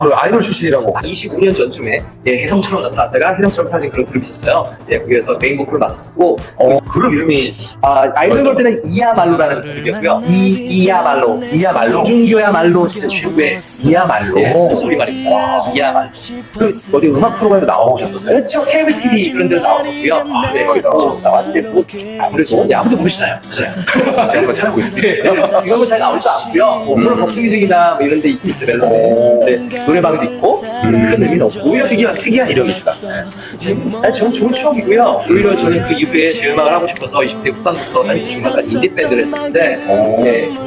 그 아이돌 출신이라고. 25년 전쯤에 혜성처럼 나타났다가 혜성처럼 사라진 그런 그룹이 있었어요. 거기에서 메인 보컬을 맡았었고 그룹 이름이 아이돌 걸 때는 이야말로라는 그룹이었고요. 이야말로. 정준교야말로 진짜 최고의 이야말로. 소리 말입니다. 이야말로. 그 어디 음악 프로그램에 나오셨었어요? 그렇죠. 케이블 TV 그런 데도 나왔었고요. 대박이다. 나왔는데 뭐 아무래도 아무도 모르시나요? 맞아요. 제가 한번 찾아보겠습니다. 지금은 잘 나오지도 않고요. 물론 법승뮤직이나 뭐 이런 데 있긴 있어요. 멜로디. 노래방도 있고 큰 의미는 없고 오히려 특이한 이력이시다. 저는 좋은 추억이고요. 오히려 저는 그 이후에 제 음악을 하고 싶어서 20대 후반부터 아니면 중반까지 인디밴드를 했었는데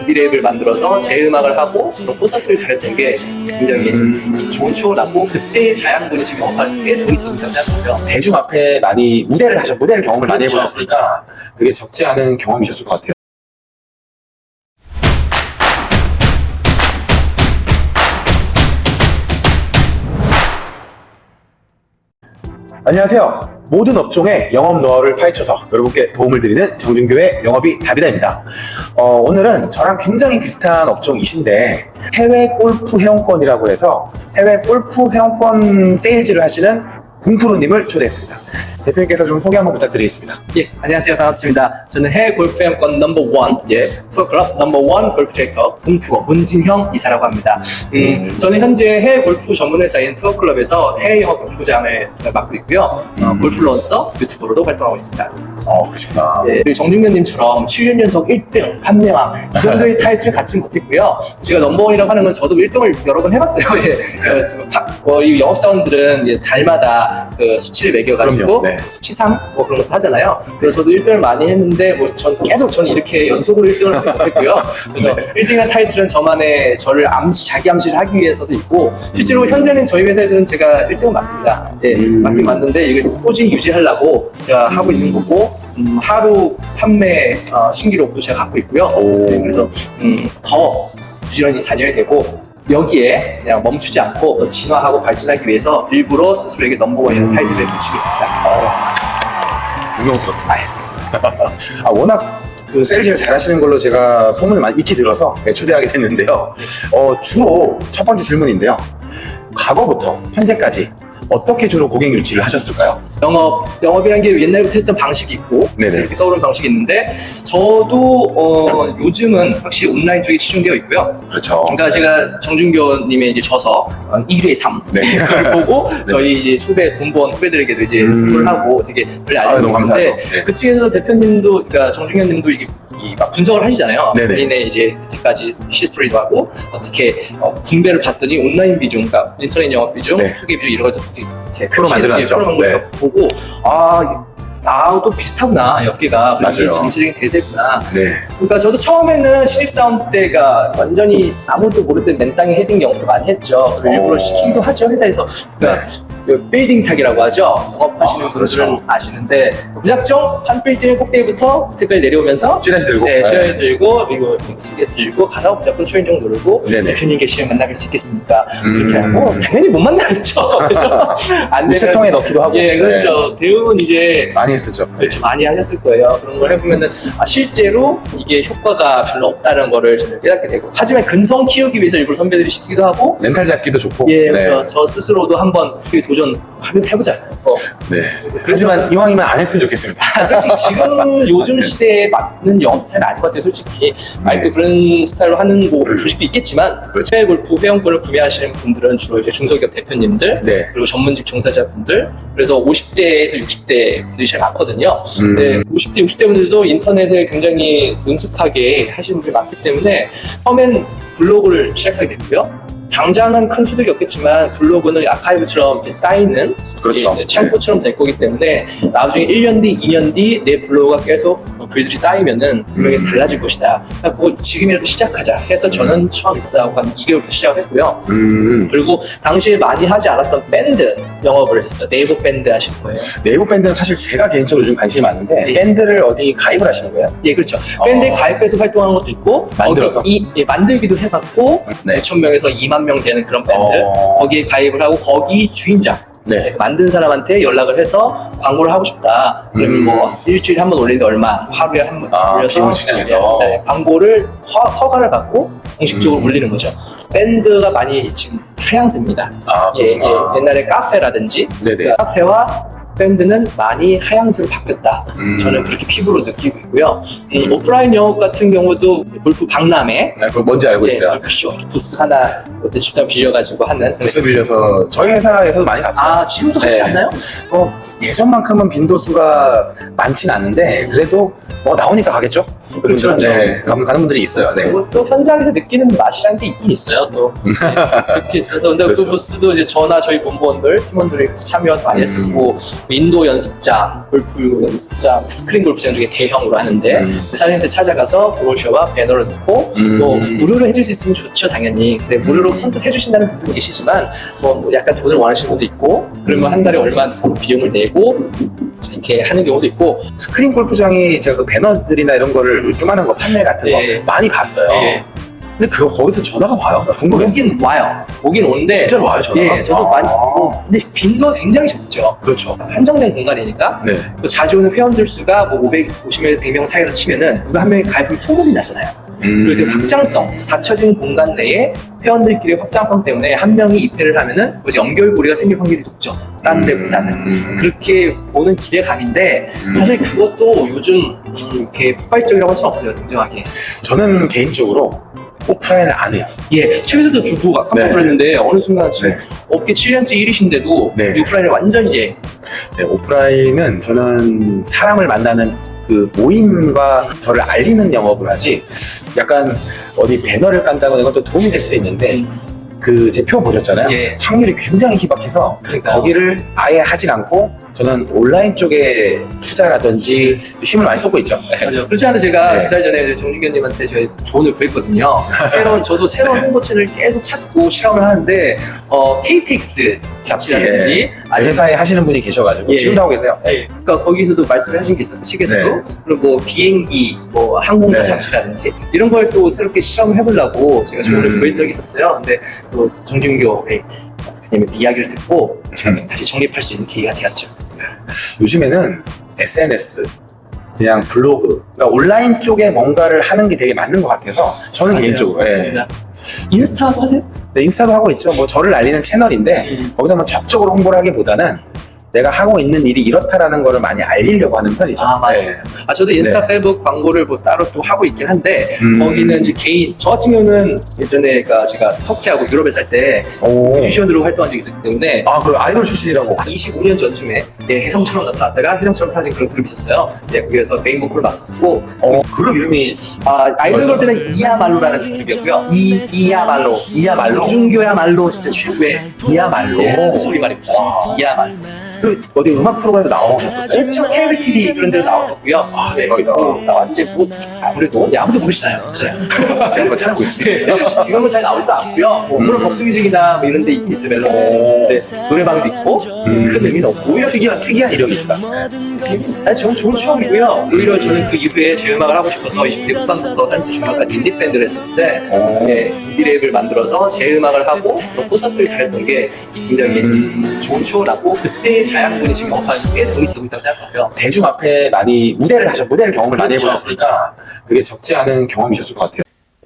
인디랩을 만들어서 제 음악을 하고 그런 콘서트를 다녔던 게 굉장히 좋은 추억을 남고 그때의 자양분이 지금 영업하는 게 도움이 된다고 생각하고요. 대중 앞에 많이 무대를 경험을 많이 그렇죠, 해보셨으니까 그게 적지 않은 경험이셨을 것 같아요. 안녕하세요. 모든 업종의 영업 노하우를 파헤쳐서 여러분께 도움을 드리는 정준교의 영업이 답이다입니다. 오늘은 저랑 굉장히 비슷한 업종이신데 해외 골프 회원권이라고 해서 해외 골프 회원권 세일즈를 하시는 궁프로님을 초대했습니다. 대표님께서 좀 소개 한번 부탁드리겠습니다. 안녕하세요. 반갑습니다. 저는 해외 골프 회원권 넘버 1, 투어클럽 넘버 1 골프 디렉터 궁프로 문진형 이사라고 합니다. 저는 현재 해외 골프 전문회사인 투어클럽에서 해외 영업 본부장을 맡고 있고요. 골프런서 유튜버로도 활동하고 있습니다. 그러시구나. 우리 정준면님처럼 7년 연속 1등, 판매왕 이 정도의 타이틀을 갖지 못했고요. 제가 넘버원이라고 하는 건 저도 1등을 여러 번 해봤어요. 이 영업사원들은 달마다 그 수치를 매겨가지고 수치상 뭐 그런 것도 하잖아요. 그래서 저도 1등을 많이 했는데 저는 이렇게 연속으로 1등을 하지 못했고요. 그래서 1등한 타이틀은 저만의 저를 자기 암시를 하기 위해서도 있고 실제로 현재는 저희 회사에서는 제가 1등은 맞습니다. 맞긴 맞는데 이걸 꾸준히 유지하려고 제가 하고 있는 거고 하루 판매 신기록도 제가 갖고 있고요. 그래서 더 부지런히 다녀야 되고 여기에 그냥 멈추지 않고 더 진화하고 발전하기 위해서 일부러 스스로에게 넘버원이라는 타이틀을 붙이고 있습니다. 존경스럽습니다. 워낙 그 세일즈를 잘하시는 걸로 제가 소문을 많이 익히 들어서 초대하게 됐는데요. 주로 첫 번째 질문인데요. 과거부터 현재까지 어떻게 주로 고객 유치를 하셨을까요? 영업이라는 게 옛날부터 했던 방식이 있고 이렇게 떠오르는 방식이 있는데 저도 요즘은 확실히 온라인 쪽에 치중되어 있고요. 그렇죠. 그러니까 제가 정준교님의 이제 저서 1회 3 그걸 보고 저희 이제 본부원 후배들에게도 이제 선물을 하고 되게 널리 알리고 있는데 그 측에서 대표님도 그러니까 정준교님도 이게 막 분석을 하시잖아요. 본인의 이제 여태까지 히스토리도 하고 어떻게 분배를 봤더니 온라인 비중, 그러니까 인터넷 영업 비중, 소개 비중 이런 것도 이렇게 프로 만들어놨죠. 보고 나도 비슷하구나 여기가 맞아요. 전체적인 대세구나. 그러니까 저도 처음에는 신입사원 때가 완전히 아무도 모르던 맨땅에 헤딩 영업도 많이 했죠. 일부러 시키기도 하죠 회사에서. 그러니까 빌딩 타기라고 하죠. 영업하시는 분들은 아시는데 무작정 한 빌딩 꼭대기부터 밑에까지 내려오면서 찌라시 들고 찌라시 들고 그리고 세게 들고 가다 무조건 초인종 누르고 대표님 계시면 만나뵐 수 있겠습니까? 이렇게 하고 당연히 못 만나겠죠. 안 되면 우체통에 넣기도 하고. 그렇죠. 대부분 이제 많이 했었죠. 그렇죠. 많이 하셨을 거예요. 그런 걸 해보면은 실제로 이게 효과가 별로 없다는 거를 저는 깨닫게 되고 하지만 근성 키우기 위해서 일부러 선배들이 시키기도 하고 멘탈 잡기도 좋고 그렇죠. 저 스스로도 한번 도전해보자. 하지만 이왕이면 안 했으면 좋겠습니다. 솔직히 지금 요즘 시대에 맞는 영업 스타일은 아닌 것 같아요. 솔직히 말도 그런 스타일로 하는 조직도 있겠지만 해외 골프 회원권을 구매하시는 분들은 주로 이제 중소기업 대표님들 그리고 전문직 종사자분들 그래서 50대에서 60대 분들이 제일 많거든요. 근데 50대, 60대 분들도 인터넷에 굉장히 능숙하게 하시는 분들이 많기 때문에 처음엔 블로그를 시작하게 됐고요. 당장은 큰 소득이 없겠지만 블로그는 아카이브처럼 쌓이는 창고처럼 될 거기 때문에 나중에 1년 뒤, 2년 뒤 내 블로그가 계속 글들이 쌓이면은 분명히 달라질 것이다. 그래서 지금이라도 시작하자 해서 저는 처음 입사하고 한 2개월부터 시작을 했고요. 그리고 당시에 많이 하지 않았던 밴드 영업을 했어요. 네이버 밴드 하실 거예요. 네이버 밴드는 사실 제가 개인적으로 좀 관심이 많은데 밴드를 어디 가입을 하시는 거예요? 그렇죠. 밴드에 가입해서 활동하는 것도 있고 만들어서? 만들기도 해봤고 5,000명에서 2만 명 되는 그런 밴드 거기에 가입을 하고 거기 주인장 만든 사람한테 연락을 해서 광고를 하고 싶다. 그러면 뭐 일주일에 한 번 올리는데 얼마, 하루에 한 번 올려서 광고를 허가를 받고 공식적으로 올리는 거죠. 밴드가 많이 지금 하향세입니다. 예. 옛날에 카페라든지 네네. 카페와 밴드는 많이 하향세로 바뀌었다. 저는 그렇게 피부로 느끼고 있고요. 오프라인 영업 같은 경우도 골프 박람회, 그거 뭔지 알고 있어요. 부스 하나 그때 직접 빌려가지고 하는. 부스 빌려서 저희 회사에서도 많이 갔어요. 아, 지금도 하지 않나요? 예전만큼은 빈도수가 많진 않은데 그래도 나오니까 가겠죠? 그렇죠. 네, 가는 분들이 있어요. 네. 그리고 또 현장에서 느끼는 맛이라는 게 있긴 있어요. 또 이렇게 있어서 근데 그렇죠. 그 부스도 이제 저나 저희 본부원들 팀원들이 같이 참여 많이 했었고 인도 연습장, 골프 연습장, 스크린 골프장 중에 대형으로 하는데 그 사장님한테 찾아가서 브로셔와 배너를 넣고 뭐 무료로 해줄 수 있으면 좋죠 당연히. 근데 무료로 선뜻 해주신다는 분도 계시지만 뭐 약간 돈을 원하시는 분도 있고 그러면 한 달에 얼마 비용을 내고 이렇게 하는 경우도 있고. 스크린 골프장이 제가 그 배너들이나 이런 거를 조그마한 거 판넬 같은 거 많이 봤어요. 근데 거기서 전화가 와요? 궁금했어요. 오긴 와요. 오긴 오는데 진짜로 와요 전화가? 예, 저도 많이. 근데 빈도가 굉장히 적죠. 그렇죠. 한정된 공간이니까. 네. 또 자주 오는 회원들 수가 뭐 550에서 100명 사이로 치면은 누가 한 명이 가입하면 소문이 나잖아요. 그래서 확장성, 닫혀진 공간 내에 회원들끼리 확장성 때문에 한 명이 입회를 하면은 이제 연결고리가 생길 확률이 높죠. 다른 데보다는. 그렇게 보는 기대감인데 사실 그것도 요즘 이렇게 폭발적이라고 할 수는 없어요. 인정하게. 저는 개인적으로 오프라인을 안 해요. 예, 최근에도 보고 깜짝 놀랐는데 어느 순간 지금 업계 7년째 1위신데도 오프라인을 완전 이제 오프라인은 저는 사람을 만나는 그 모임과 저를 알리는 영업을 하지 약간 어디 배너를 깐다거나 이건 또 도움이 될 수 있는데 그 제 표 보셨잖아요. 확률이 굉장히 희박해서 거기를 아예 하진 않고 저는 온라인 쪽에 투자라든지 힘을 많이 쏟고 있죠. 맞아요. 그렇지 않아도 제가 두 달 전에 정준견님한테 저희 조언을 구했거든요. 저도 새로운 홍보체를 계속 찾고 실험을 하는데 KTX 잡지라든지 회사에 하시는 분이 계셔가지고 지금도 하고 계세요. 그러니까 거기서도 말씀을 하신 게 있었어요. 측에서도. 그리고 뭐 비행기, 뭐 항공사 잡지라든지 이런 걸 또 새롭게 실험을 해보려고 제가 조언을 구한 적이 있었어요. 근데 또 정준교 대표님의 이야기를 듣고 다시 정립할 수 있는 기회가 되었죠. 요즘에는 SNS, 그냥 블로그, 그러니까 온라인 쪽에 뭔가를 하는 게 되게 맞는 것 같아서 저는 개인적으로. 인스타도 하세요? 네, 인스타도 하고 있죠. 뭐 저를 알리는 채널인데 거기서 뭐 적극적으로 홍보를 하기보다는 내가 하고 있는 일이 이렇다라는 거를 많이 알리려고 하는 편이죠. 맞아요. 저도 인스타, 페이북 광고를 뭐 따로 또 하고 있긴 한데 거기는 이제 개인, 저 같은 경우는 예전에 제가 터키하고 유럽에 살 때 뮤지션으로 활동한 적이 있었기 때문에 그 아이돌 출신이라고? 25년 전쯤에 혜성처럼 나타났다가 혜성처럼 사진 그런 그룹이 있었어요. 거기에서 메인 보컬을 맡았었고 그룹 이름이 아이돌 그럴 때는 이야말로라는 그룹이었고요. 이야말로 정준교야말로 진짜 최고의 이야말로 소리 말입니다. 이야말로. 어디 음악 프로그램에 나오셨었어요? 그렇죠. 케이블 TV 그런 데도 나왔었고요. 대박이다. 나왔는데 뭐 아무래도 아무도 모르시나요? 제가 한번 찾아보고 있습니다. 지금은 잘 나오지도 않고요. 물론 벅스뮤직이나 뭐 이런 데 있긴 있어요. 멜로디. 근데 노래방도 있고 큰 의미는 없고 오히려 특이한 이력이시다. 저는 좋은 추억이고요. 오히려 저는 그 이후에 제 음악을 하고 싶어서 20대 후반부터 30대 중반까지 인디밴드를 했었는데 인디랩을 만들어서 제 음악을 하고 또 콘서트를 다녔던 게 굉장히 좋은 추억을 하고 그때의 자양분이 지금 영업하는 게 도움이 되고 있다고 생각하고요. 대중 앞에 많이 무대를 경험을 많이 해보셨으니까 그게 적지 않은 경험이셨을 것 같아요.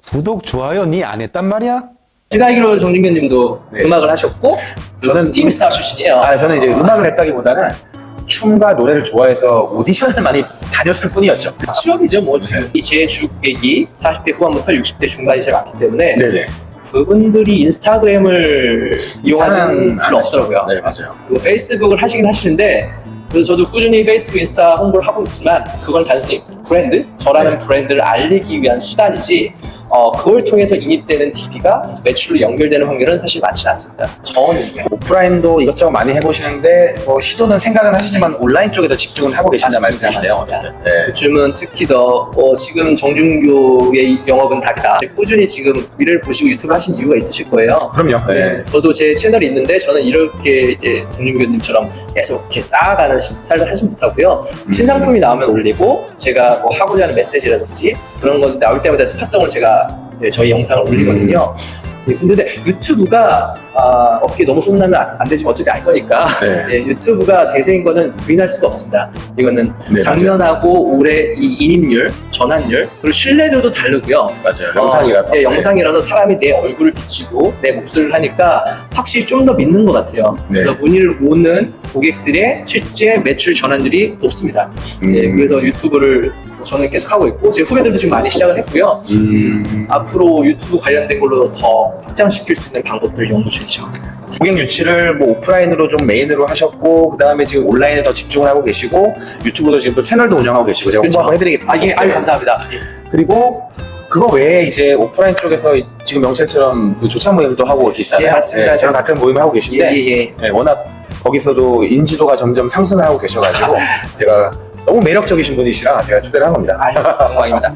구독, 좋아요 니 안 했단 말이야? 제가 알기로 정준견님도 음악을 하셨고 저는 팀스타 출신이에요. 저는 이제 음악을 했다기보다는 춤과 노래를 좋아해서 오디션을 많이 다녔을 뿐이었죠. 추억이죠. 뭐 지금 제 주객이 40대 후반부터 60대 중반이 제일 많기 때문에 그분들이 인스타그램을 이용하시는 별로 없더라고요. 네, 맞아요. 그리고 페이스북을 하시긴 하시는데 그래서 저도 꾸준히 페이스북, 인스타 홍보를 하고 있지만 그건 단순히 브랜드, 저라는 브랜드를 알리기 위한 수단이지 그걸 통해서 인입되는 TV가 매출로 연결되는 확률은 사실 많지 않습니다. 저는 오프라인도 이것저것 많이 해보시는데 시도는 생각은 하시지만 온라인 쪽에 더 집중을 하고 계신다 말씀이시네요. 요즘은 특히 더 지금 정준교의 영업은 다르다. 꾸준히 지금 미래를 보시고 유튜브 하신 이유가 있으실 거예요. 그럼요. 저도 제 채널이 있는데 저는 이렇게 이제 정준교님처럼 계속 이렇게 쌓아가는 스타일을 하지 못하고요. 신상품이 나오면 올리고 제가 뭐 하고자 하는 메시지라든지 그런 건 나올 때마다 스팟성으로 제가 저희 영상을 올리거든요. 근데 유튜브가 어깨 너무 쏟나면 안 되지만 어차피 알 거니까 예, 유튜브가 대세인 거는 부인할 수가 없습니다. 이거는 작년하고 올해 이 인입률, 전환율, 그리고 신뢰도도 다르고요. 맞아요. 영상이라서. 예, 영상이라서 사람이 내 얼굴을 비치고 내 목소리를 하니까 확실히 좀 더 믿는 것 같아요. 그래서 문의를 오는 고객들의 실제 매출 전환율이 높습니다. 예, 그래서 유튜브를 저는 계속 하고 있고 제 후배들도 지금 많이 시작을 했고요. 앞으로 유튜브 관련된 걸로 더 확장시킬 수 있는 방법들을 연구 중이죠. 고객 유치를 뭐 오프라인으로 좀 메인으로 하셨고, 그 다음에 지금 온라인에 더 집중을 하고 계시고, 유튜브도 지금 또 채널도 운영하고 계시고, 제가 홍보 한번 해드리겠습니다. 예, 아유, 감사합니다. 그리고 그거 외에 이제 오프라인 쪽에서 지금 명찰처럼 그 조찬 모임도 하고 계시잖아요. 예, 맞습니다. 네, 저랑 같은 모임을 하고 계신데, 네, 워낙 거기서도 인지도가 점점 상승을 하고 계셔가지고, 제가 너무 매력적이신 분이시라 제가 초대를 한 겁니다. 영광입니다.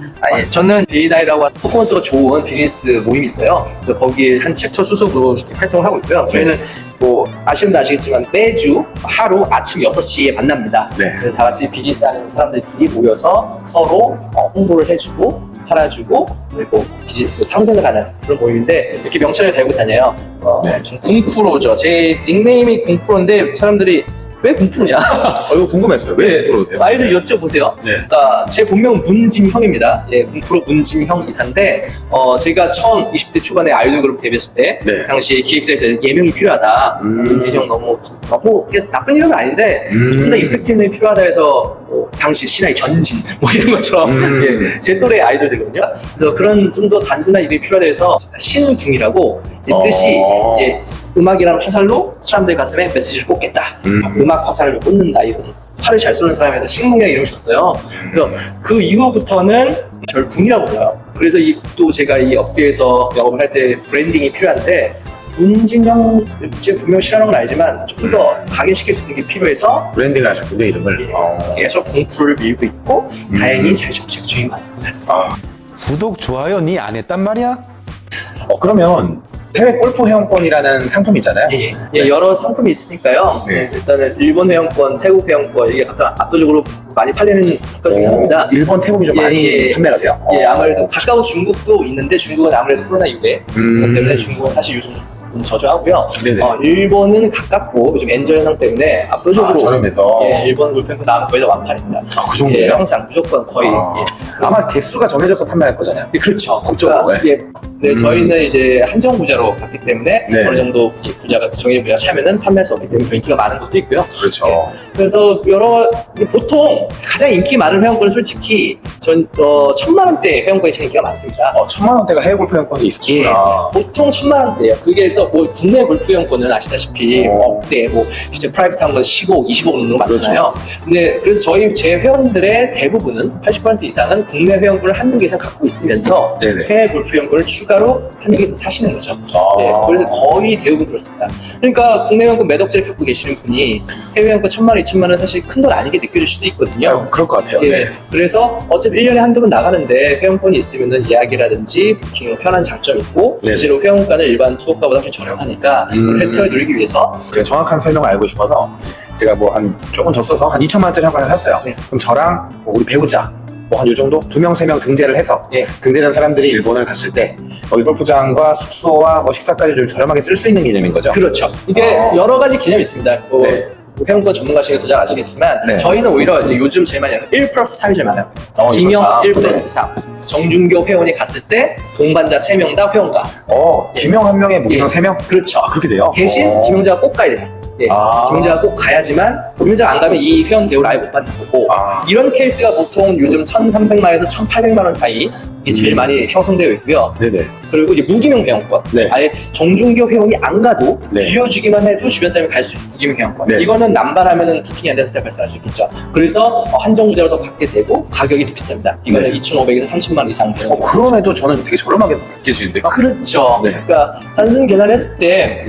저는 비나이라고 퍼포먼스가 좋은 비즈니스 모임이 있어요. 그래서 거기에 한 챕터 소속으로 이렇게 활동을 하고 있고요. 저희는 뭐 아시면 아시겠지만 매주 하루 아침 6시에 만납니다. 그래서 다 같이 비즈니스 하는 사람들끼리 모여서 서로 홍보를 해주고 팔아주고 그리고 비즈니스 상생을 하는 그런 모임인데 이렇게 명찰을 달고 다녀요. 좀 궁프로죠. 제 닉네임이 궁프로인데 사람들이 왜 궁프로냐? 이거 궁금했어요. 왜 궁프로세요? 많이들 여쭤보세요. 그러니까 제 본명은 문짐형입니다. 예, 궁프로 문짐형 이사인데 제가 처음 20대 초반에 아이돌 그룹 데뷔했을 때 당시 기획사에서 예명이 필요하다. 문짐형 너무 나쁜 이름은 아닌데 좀 더 임팩트 있는 게 필요하다 해서 당시 신화의 전진 뭐 이런 것처럼 예, 제 또래 아이돌들이거든요. 그래서 그런 좀 더 단순한 이름이 필요하다 해서 신궁이라고 뜻이 음악이라는 화살로 사람들 가슴에 메시지를 꽂겠다. 음악 화살을 꽂는다. 이런 활을 잘 쏘는 사람에서 신궁이라는 이름을 줬어요. 그래서 그 이후부터는 절 궁이라고 불러요. 그래서 또 제가 이 업계에서 영업을 할 때 브랜딩이 필요한데 문진영 제 분명 싫어하는 건 알지만 조금 더 각인시킬 수 있는 게 필요해서 브랜딩을 하셨군요, 이름을. 계속 공풀을 밀고 있고 다행히 잘 정책 중인 것 같습니다. 구독, 좋아요 니 안 했단 말이야? 그러면 해외 골프 회원권이라는 상품이 있잖아요. 예, 여러 상품이 있으니까요. 일단은 일본 회원권, 태국 회원권 이게 각각 압도적으로 많이 팔리는 국가 중에 하나입니다. 일본, 태국이 좀 많이 판매가 돼요? 예, 아무래도 가까운 중국도 있는데 중국은 아무래도 코로나 이후에 그렇기 때문에 중국은 사실 요즘 좀 저조하고요. 일본은 가깝고 요즘 엔저 현상 때문에 압도적으로 저렴해서 일본 골프팬크 나오면 거의 다 완판입니다. 그 정도예요? 예, 항상 무조건 거의 아마 개수가 정해져서 판매할 거잖아요. 그렇죠. 법적으로. 저희는 이제 한정 부자로 갔기 때문에 어느 정도 부자가 정해진 부자가 차면은 판매할 수 없기 때문에 더 인기가 많은 것도 있고요. 그렇죠. 그래서 보통 가장 인기 많은 회원권은 솔직히 1,000만 원대 회원권이 제일 인기가 많습니다. 1,000만 원대가 해외 골프 회원권이 있었구나. 보통 1,000만 원대예요. 그게 그래서 뭐 국내 골프 회원권은 아시다시피 억대 뭐 진짜 프라이빗한 건 15, 20억 넘는 거 많잖아요. 근데 그래서 제 회원들의 대부분은 80% 이상은 국내 회원권을 한두 개 이상 갖고 있으면서 해외 골프 회원권을 추가로 한두 개 이상 사시는 거죠. 그래서 거의 대부분 그렇습니다. 그러니까 국내 회원권 몇 억짜리 갖고 계시는 분이 해외 회원권 1,000만 원, 2,000만 원 사실 큰 돈 아니게 느껴질 수도 있거든요. 그럴 것 같아요. 그래서 어차피 1년에 한두 번 나가는데 회원권이 있으면은 예약이라든지 부킹 편한 장점이 있고 실제로 회원권을 일반 투어가보다 훨씬 저렴하니까 혜택을 누리기 위해서 제가 정확한 설명을 알고 싶어서 제가 뭐 조금 더 써서 한 2,000만 원짜리 회원권을 샀어요. 그럼 저랑 뭐 우리 배우자 뭐 한 요 정도 2명, 3명 등재를 해서 등재된 사람들이 일본을 갔을 때 거기 골프장과 숙소와 뭐 식사까지 좀 저렴하게 쓸 수 있는 개념인 거죠? 그렇죠. 이게 여러 가지 개념이 있습니다. 회원권 전문가시겠어 잘 아시겠지만 저희는 오히려 이제 요즘 제일 많이 하는 1+3이 제일 많아요. 김영 1+3 정준교 회원이 갔을 때 동반자 3명 다 회원가. 김영 1명에 무기명 3명? 그렇죠. 그렇게 돼요? 대신 김영자가 꼭 가야 돼요. 김영자가 꼭 가야지만 김영자가 안 가면 이 회원 대우를 아예 못 받는 거고 이런 케이스가 보통 요즘 1,300만 원에서 1,800만 원 사이 이게 제일 많이 형성되어 있고요. 그리고 이제 무기명 회원권 아예 정준교 회원이 안 가도 빌려주기만 해도 주변 사람이 갈 수 있는 무기명 회원권 이거는 남발하면은 부킹이 안 됐을 때 발생할 수 있겠죠. 그래서 한정부자로 더 받게 되고 가격이 더 비쌉니다. 이거는 2,500에서 3,000만 원 이상 그럼에도 저는 되게 저렴하게 느껴지는데요? 그렇죠. 그러니까 단순 계산했을 때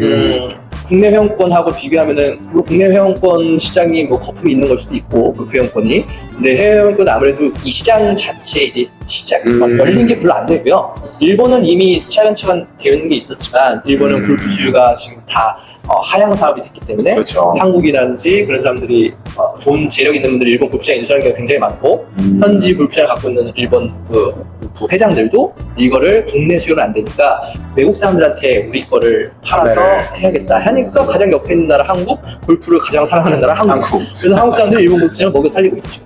국내 회원권하고 비교하면은 물론 국내 회원권 시장이 뭐 거품이 있는 걸 수도 있고 그 회원권이 근데 해외 회원권은 아무래도 이 시장 자체에 이제 진짜 열린 게 별로 안 되고요. 일본은 이미 차근차근 되어 있는 게 있었지만 일본은 골프 수요가 지금 다 하향 사업이 됐기 때문에 그렇죠. 한국이라든지 그런 사람들이 돈 재력 있는 분들이 일본 골프장에 인수하는 경우가 굉장히 많고 현지 골프장을 갖고 있는 일본 골프 회장들도 이거를 국내 수요는 안 되니까 외국 사람들한테 우리 거를 팔아서 해야겠다 하니까 가장 옆에 있는 나라 한국, 골프를 가장 사랑하는 나라 한국. 그래서 한국 사람들이 일본 골프장을 먹여 살리고 있죠.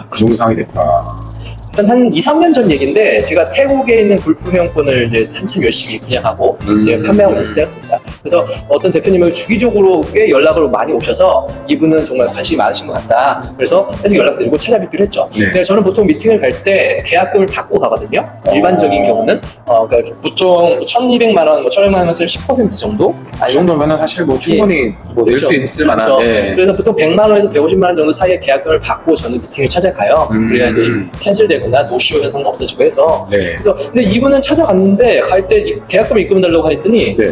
그 정도 상황이 됐구나. 한 2, 3년 전 얘기인데 제가 태국에 있는 골프 회원권을 이제 한참 열심히 분양하고 이제 판매하고 있었을 때였습니다. 그래서 어떤 대표님을 주기적으로 꽤 연락을 많이 오셔서 이분은 정말 관심이 많으신 것 같다. 그래서 계속 연락드리고 찾아뵙기로 했죠. 네. 근데 저는 보통 미팅을 갈 때 계약금을 받고 가거든요. 일반적인 경우는 그러니까 보통 1,200만 원, 1,200만 원에서 10% 정도? 이 정도면은 사실 뭐 충분히 뭐 낼 수 그렇죠. 있을 만한. 그렇죠. 네. 그래서 보통 100만 원에서 150만 원 정도 사이에 계약금을 받고 저는 미팅을 찾아가요. 그래야 이제 캔슬되거나 노쇼 현상도 없어지고 해서. 네. 그래서 근데 이분은 찾아갔는데 갈 때 계약금을 입금해달라고 했더니 네.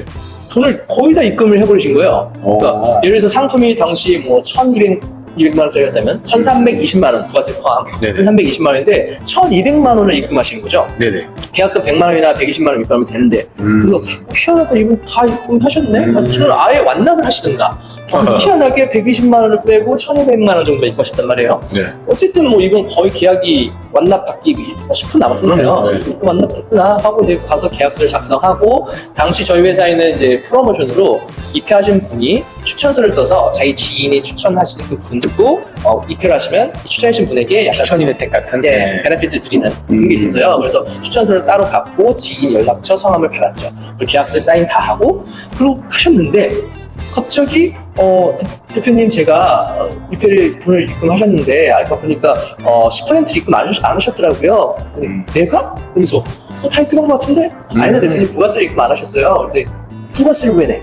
돈을 거의 다 입금을 해버리신 거예요. 그러니까 예를 들어서 상품이 당시 뭐 1,200만 원짜리였다면 1,320만 원 부가세 포함, 네네. 1,320만 원인데 1,200만 원을 입금하시는 거죠. 네네. 계약금 100만 원이나 120만 원 입금하면 되는데 그래서 희한하다 이분 다 입금하셨네? 저는 아예 완납을 하시든가 희한하게 120만 원을 빼고 1,200만 원 정도 입금하셨단 말이에요. 네. 어쨌든 뭐 이건 거의 계약이 완납받기 10분 남았으니까요. 네. 완납됐구나 하고 이제 가서 계약서를 작성하고 당시 저희 회사에는 이제 프로모션으로 입회하신 분이 추천서를 써서 자기 지인이 추천하시는 그 분들도 입회를 하시면 추천하신 분에게 약간 추천인 혜택 같은. 네, 베네핏을 드리는 그런 게 있었어요. 그래서 추천서를 따로 받고 지인 연락처 성함을 받았죠. 그리고 계약서 사인 다 하고 그러고 하셨는데 갑자기 대표님 제가 입회를 돈을 입금하셨는데 아까 보니까 10%를 입금 안 하셨더라고요. 내가? 그러면서 다 입금한 것 같은데? 아니다 대표님 부가세를 입금 안 하셨어요. 그랬더니 부가세를 왜 내?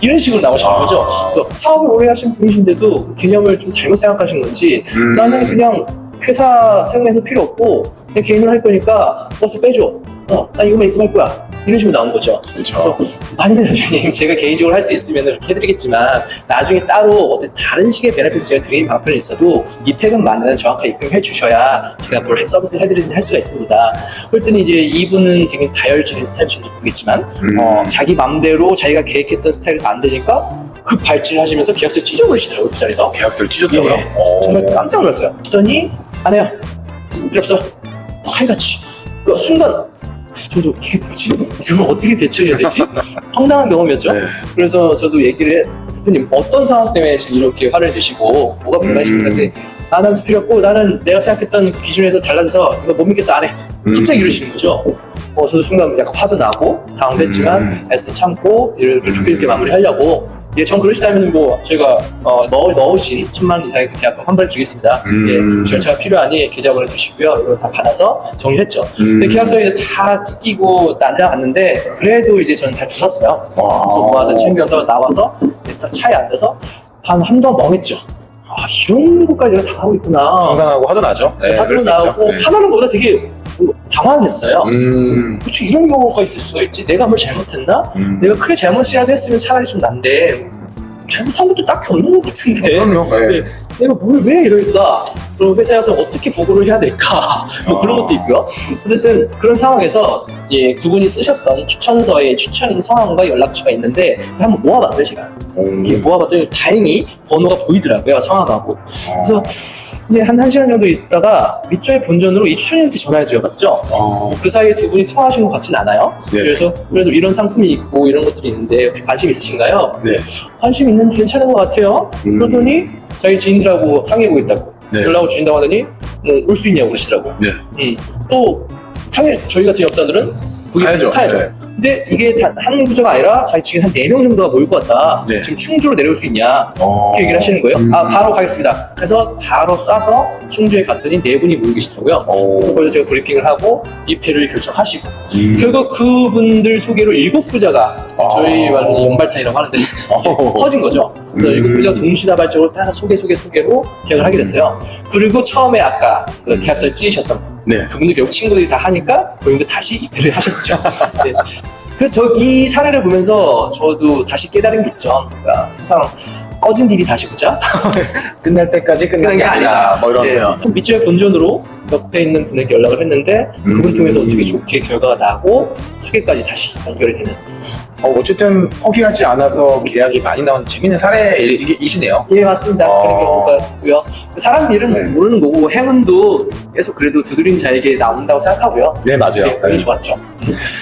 이런 식으로 나오시는 거죠. 그래서 사업을 오래 하신 분이신데도 개념을 좀 잘못 생각하신 건지 나는 그냥 회사 생각해서 필요 없고 그냥 개인으로 할 거니까 부가세 빼줘. 나 이거만 입금할 거야. 이런 식으로 나온 거죠. 그렇죠. 그래서 아니면 대표님 제가 개인적으로 할 수 있으면 이렇게 해드리겠지만 나중에 따로 어떤 다른 식의 베네핏 제가 드리는 방편이 있어도 입회금만은 정확하게 입금해 주셔야 제가 뭘 서비스 해드리든 할 수가 있습니다. 그랬더니 이제 이분은 되게 다혈질인 스타일인지 모르겠지만 자기 맘대로 자기가 계획했던 스타일에서 안 되니까 급 발진을 하시면서 계약서를 찢어버리시더라고요. 그 자리에서. 계약서를 찢었다고요? 예, 정말 깜짝 놀랐어요. 그랬더니 안 해요. 필요 없어. 칼같이. 그 순간 저도 이게 뭐지? 이걸 어떻게 대처해야 되지? 황당한 경험이었죠. 네. 그래서 저도 얘기를 해. 대표님 어떤 상황 때문에 지금 이렇게 화를 내시고 뭐가 불만이십니까? 나는 필요 없고 나는 내가 생각했던 그 기준에서 달라져서 이거 못 믿겠어 안 해. 갑자기 이러시는 거죠. 저도 순간 약간 화도 나고 당황도 했지만 애써 참고 이렇게 좋게 좋게 마무리하려고 예, 전 그러시다면 뭐 저희가 넣으신 1,000만 원 이상의 계약금 환불해 드리겠습니다. 예, 절차가 필요하니 계좌 보내주시고요. 이걸 다 받아서 정리했죠. 근데 계약서 이제 다 찢기고 날려갔는데 그래도 이제 저는 다 주웠어요. 그래서 모아서 챙겨서 나와서 차에 앉아서 한동안 멍했죠. 아 이런 것까지 내가 당하고 있구나. 황당하고 화도 나죠. 네, 화도 그럴 수 나고 있죠. 네. 화나는 것보다 되게 당황했어요. 어떻게 이런 경우가 있을 수가 있지? 내가 뭘 잘못했나? 내가 크게 잘못이라도 했으면 차라리 좀 난데 잘못한 것도 딱히 없는 것 같은데 그럼요. 네. 내가 뭘 왜 이럴까? 그럼 회사에 와서 어떻게 보고를 해야 될까? 뭐 그런 것도 있고요. 어쨌든 그런 상황에서 예, 그분이 쓰셨던 추천서에 추천인 성함과 연락처가 있는데 한번 모아봤어요 제가. 예, 모아봤더니 다행히 번호가 보이더라고요 성함하고. 그래서 이제 한 1시간 정도 있다가 밑줄의 본전으로 이 추천인한테 전화를 드려봤죠. 그 사이에 두 분이 통화하신 것 같진 않아요. 네. 그래서 그래도 이런 상품이 있고 이런 것들이 있는데 혹시 관심 있으신가요? 네. 관심 있는 괜찮은 것 같아요. 그러더니 자기 지인들하고 상의해보고 있다고 네. 연락을 주신다고 하더니 올 수 있냐고 그러시더라고요. 네. 또 당연히 저희 같은 업자들은 거기 가야죠. 가야죠. 네. 근데 이게 한 부서가 아니라 자기 지금 한 4명 정도가 모일 것 같다. 네. 지금 충주로 내려올 수 있냐 이렇게 얘기를 하시는 거예요. 바로 가겠습니다. 그래서 바로 쏴서 충주에 갔더니 4분이 모여 계시더라고요. 그래서 거기서 제가 브리핑을 하고 입회를 결정하시고 결국 그분들 소개로 7부자가 저희 말로 연발탄이라고 하는데 커진 거죠. 그래서 7부자가 동시다발적으로 다 소개로 계약을 하게 됐어요. 그리고 처음에 아까 그 계약서를 찢으셨던 분. 네. 그분들 결국 친구들이 다 하니까 그분들 다시 입회를 하셨죠. 네. 그래서 이 사례를 보면서 저도 다시 깨달은 게 있죠. 그러니까 항상 꺼진 딜이 다시 보자. 끝날 때까지 끝난 게 아니다. 뭐 이런 표현. 밑줄 본전으로 옆에 있는 분에게 연락을 했는데 그분 통해서 어떻게 좋게 결과가 나고 소개까지 다시 연결이 되는. 어쨌든 포기하지 않아서 계약이 많이 나온 재밌는 사례이시네요. 예, 맞습니다. 그런 경우가 있고요. 사람 일은 네. 모르는 거고 행운도 계속 그래도 두드린 자에게 나온다고 생각하고요. 네, 맞아요. 네, 그게 좋았죠.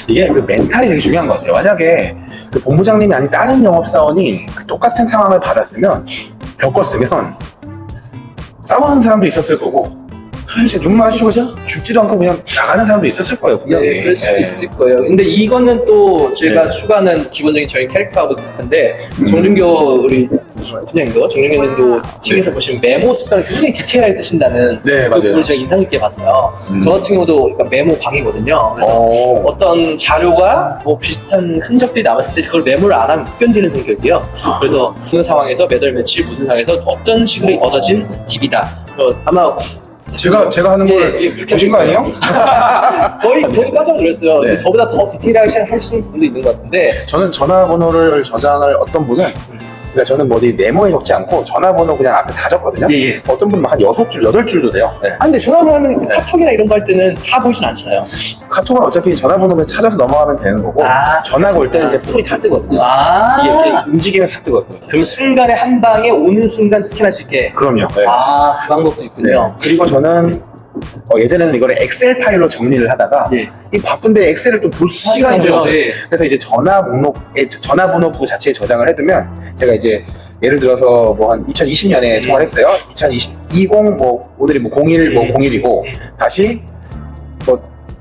이게 그 멘탈이 되게 중요한 것 같아요. 만약에 그 본부장님이 아닌 다른 영업사원이 그 똑같은 상황을 받았으면, 겪었으면, 싸우는 사람도 있었을 거고, 눈 마주치고 죽지도 않고 그냥 나가는 사람도 있었을 거예요, 분명히. 네, 그럴 수도 예. 있을 거예요. 근데 이거는 또 제가 네. 추가하는 기본적인 저희 캐릭터하고 비슷한데, 정준교 우리 팀장님도, 정준교님도 팀에서 보시면 메모 습관을 굉장히 디테일하게 쓰신다는 네, 그 맞아요. 부분을 제가 인상 깊게 봤어요. 저 같은 경우도 그러니까 메모 광이거든요. 그래서 어떤 자료가 뭐 비슷한 흔적들이 남았을 때 그걸 메모를 안 하면 못 견디는 성격이에요. 그래서 어느 상황에서 몇 월 며칠 무슨 상황에서 어떤 식으로 얻어진 팁이다. 아마 제가 하는 걸 그렇게 보신 거 아니에요? 거의 저는 깜짝 놀랐어요. 네. 저보다 더 디테일하게 하시는 분도 있는 것 같은데. 저는 전화번호를 저장을 어떤 분은, 그러니까 저는 뭐 어디 메모에 적지 않고 전화번호 그냥 앞에 다 적거든요. 예. 어떤 분은 한 6줄, 8줄도 돼요. 네. 아, 근데 전화번호는 카톡이나 이런 거 할 때는 다 보이진 않잖아요. 카톡은 어차피 전화번호만 찾아서 넘어가면 되는 거고, 아. 전화가 올 때는 이렇게 풀이 다 뜨거든요. 아. 이게 이렇게 움직이면 다 뜨거든요. 그럼 순간에 한 방에 오는 순간 스캔할 수 있게. 그럼요. 네. 아, 그 방법도 네. 있군요. 그리고 저는 예전에는 이거를 엑셀 파일로 정리를 하다가 예. 이 바쁜데 엑셀을 또 볼 시간이 맞아요. 없어요. 네. 그래서 이제 전화번호부 자체에 저장을 해두면, 제가 이제 예를 들어서 뭐 한 2020년에 통화를 했어요. 2020 뭐 오늘이 뭐 01 뭐 01이고 다시 뭐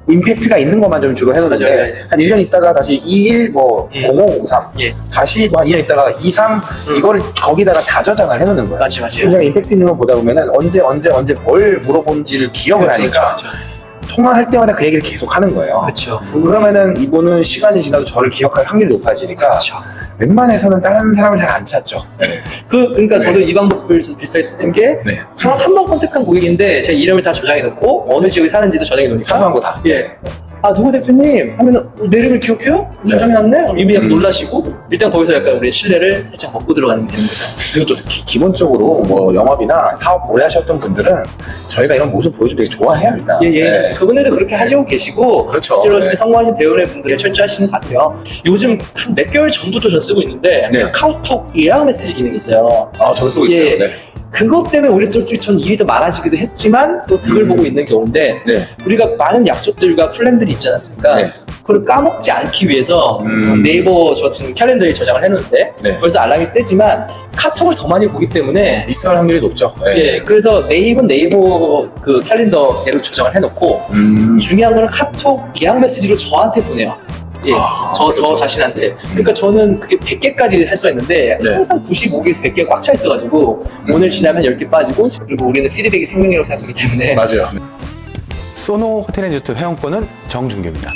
임팩트가 있는 것만 좀 주로 해놓는데, 맞아요. 네. 한 1년 있다가 다시 21 뭐 0503 예. 다시 뭐 한 2년 있다가 23 이거를 거기다가 다 저장을 해놓는 거예요. 맞지, 맞아요. 제가 임팩트 있는 거 보다 보면은 언제 뭘 물어본지를 기억을 하니까 통화할 때마다 그 얘기를 계속 하는 거예요. 그렇죠. 그러면은 이분은 시간이 지나도 저를 기억할 확률이 높아지니까 그렇죠. 웬만해서는 다른 사람을 잘 안 찾죠. 네. 그러니까 저도 이 방법을 비슷하게 쓰는 게, 네. 저 한 번 컨택한 고객인데 제 이름을 다 저장해 놓고 어느 지역에 사는지도 저장해 놓으니까. 사소한 거 다. 예. 아, 누구 대표님? 하면 내 이름을 기억해요? 저장해놨네? 이미 약간 놀라시고, 일단 거기서 약간 우리의 신뢰를 살짝 먹고 들어가는 게 되는 거죠. 그리고 또 기본적으로 뭐 영업이나 사업 오래 하셨던 분들은 저희가 이런 모습 보여주면 되게 좋아해요, 일단. 예, 예. 네. 그분들도 그렇게 하시고 계시고, 그렇죠. 실제로 네. 진짜 성공하신 대우의 분들이 철저하신 것 같아요. 요즘 한 몇 개월 전부터 저 쓰고 있는데, 네. 카카오톡 예약 메시지 기능이 있어요. 저도 쓰고 있어요. 예. 네. 그것 때문에 오히려 전 일이 더 많아지기도 했지만 또 득을 보고 있는 경우인데, 네. 우리가 많은 약속들과 플랜들이 있지 않습니까? 네. 그걸 까먹지 않기 위해서 네이버 저 같은 캘린더에 저장을 해놓는데, 네. 그래서 알람이 뜨지만 카톡을 더 많이 보기 때문에, 미스할 확률이 높죠. 네. 예, 그래서 네이버 그 캘린더로 저장을 해놓고, 중요한 거는 카톡 예약 메시지로 저한테 보내요. 예, 저 그렇죠. 자신한테. 그러니까 저는 그게 100개까지 할 수가 있는데, 네. 항상 95개에서 100개가 꽉 차 있어가지고, 오늘 지나면 10개 빠지고, 그리고 우리는 피드백이 생명이라고 생각하기 때문에. 맞아요. 소노 호텔 앤 유트 회원권은 정준규입니다.